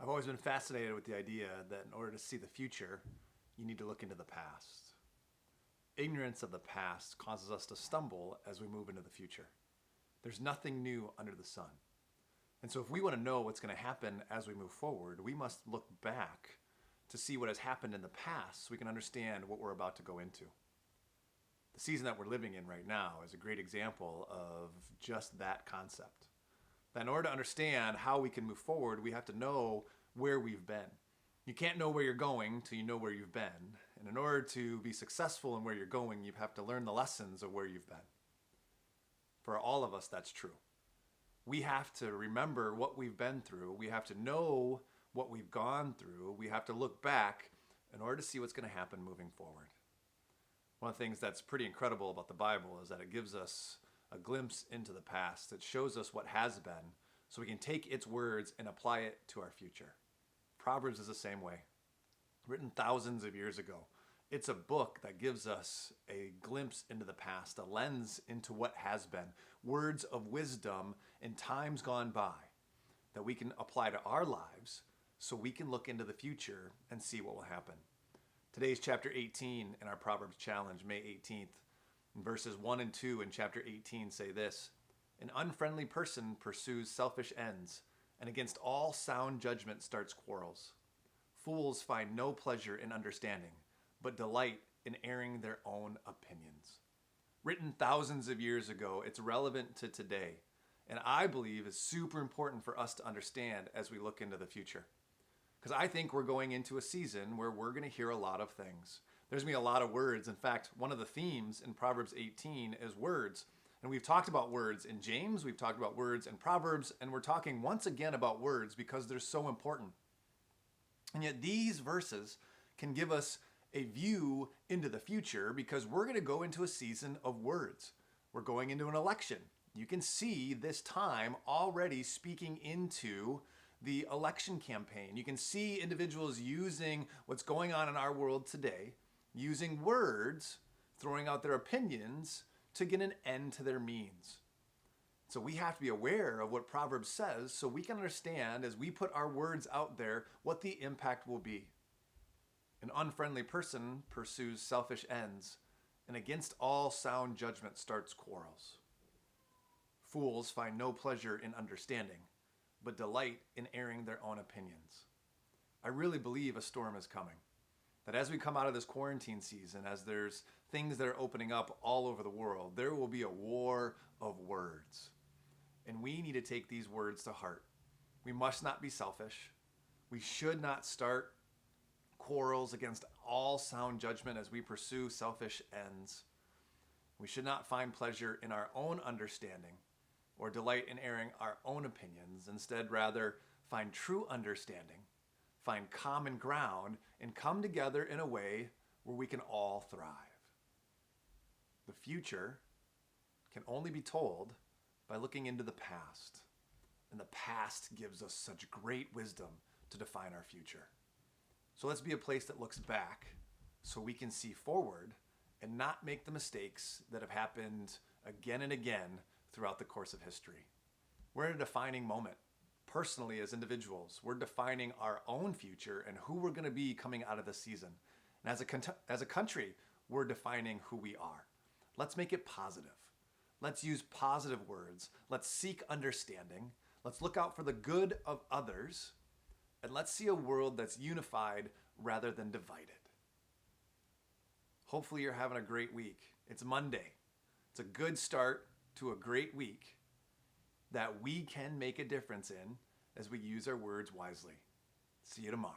I've always been fascinated with the idea that in order to see the future, you need to look into the past. Ignorance of the past causes us to stumble as we move into the future. There's nothing new under the sun. And so if we want to know what's going to happen as we move forward, we must look back to see what has happened in the past so we can understand what we're about to go into. The season that we're living in right now is a great example of just that concept. That in order to understand how we can move forward, we have to know where we've been. You can't know where you're going till you know where you've been. And in order to be successful in where you're going, you have to learn the lessons of where you've been. For all of us, that's true. We have to remember what we've been through. We have to know what we've gone through. We have to look back in order to see what's going to happen moving forward. One of the things that's pretty incredible about the Bible is that it gives us a glimpse into the past. It shows us what has been so we can take its words and apply it to our future. Proverbs is the same way. Written thousands of years ago. It's a book that gives us a glimpse into the past, a lens into what has been, words of wisdom in times gone by that we can apply to our lives so we can look into the future and see what will happen. Today's chapter 18 in our Proverbs challenge, May 18th, verses 1 and 2 in chapter 18 say this: "An unfriendly person pursues selfish ends, and against all sound judgment starts quarrels. Fools find no pleasure in understanding, but delight in airing their own opinions." Written thousands of years ago, it's relevant to today, and I believe is super important for us to understand as we look into the future. Because I think we're going into a season where we're going to hear a lot of things. There's going to be a lot of words. In fact, one of the themes in Proverbs 18 is words. And we've talked about words in James, we've talked about words in Proverbs, and we're talking once again about words because they're so important. And yet these verses can give us a view into the future because we're going to go into a season of words. We're going into an election. You can see this time already speaking into the election campaign. You can see individuals using what's going on in our world today, using words, throwing out their opinions to get an end to their means. So we have to be aware of what Proverbs says so we can understand as we put our words out there what the impact will be. An unfriendly person pursues selfish ends, and against all sound judgment starts quarrels. Fools find no pleasure in understanding, but delight in airing their own opinions. I really believe a storm is coming. That as we come out of this quarantine season, as there's things that are opening up all over the world, there will be a war of words. And we need to take these words to heart. We must not be selfish. We should not start quarrels against all sound judgment as we pursue selfish ends. We should not find pleasure in our own understanding or delight in airing our own opinions. Instead, rather, find true understanding, find common ground, and come together in a way where we can all thrive. The future can only be told by looking into the past. And the past gives us such great wisdom to define our future. So let's be a place that looks back so we can see forward and not make the mistakes that have happened again and again throughout the course of history. We're in a defining moment. Personally, as individuals, we're defining our own future and who we're going to be coming out of this season. And as a country, we're defining who we are. Let's make it positive. Let's use positive words. Let's seek understanding. Let's look out for the good of others. And let's see a world that's unified rather than divided. Hopefully you're having a great week. It's Monday. It's a good start to a great week that we can make a difference in as we use our words wisely. See you tomorrow.